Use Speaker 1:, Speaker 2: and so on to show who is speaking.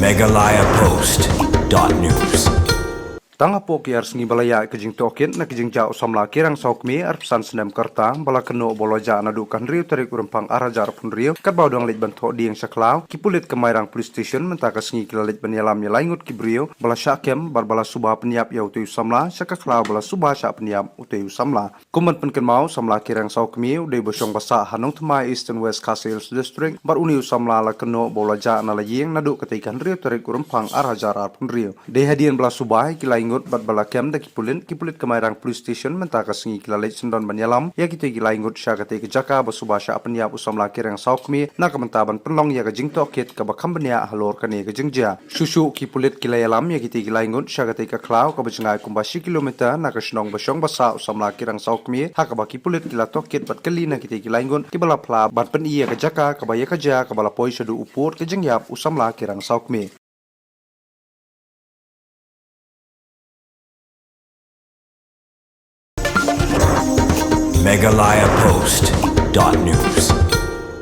Speaker 1: MeghalayaPost.news.
Speaker 2: Tanga po kiar singi balaya kejing tokin na kejing jau samla Kerang Sawkmie arpsan senem kerta bala keno boloja na dukan riu tarik urempang arajar pun riu kat bau dong lit bantok di yang saklau ki Pulit ke Mairang Police Station mentaka singi kilalit Ïalam ya laingut ki brio bala syakem bar bala suba pyniap ya utiu samla syaka klau bala suba syak pyniap utiu samla kuman penken mau samla Kerang Sawkmie udai bosong basa hanong thmai East and West Castles District bar uniu samla la keno boloja na laying na du ketikan riu tarik urempang arajar pun riu de hadian bala suba ki bat bala kem da ki Pulit ke Mairang Police Station mentaka singi kilalit sendon Ïalam ya kita laingut syah kate ke jaka basuba syak pyniap usamla Kerang Sawkmie na kementaban penlong ya ke jing tokit ke bakam benia halor kane ke jingja susu ki Pulit Ïalam ya kita laingut syah kate ke klau ke bajengai kumbasi kilometer na ke senong basong basa usamla Kerang Sawkmie ha ke baki Pulit kila tokit bat kali na kita laingut ki bala pla bat pen iya ke jaka ke baya kerja ke bala poi sedu upur ke jingyap usamla Kerang Sawkmie.
Speaker 1: MeghalayaPost.news.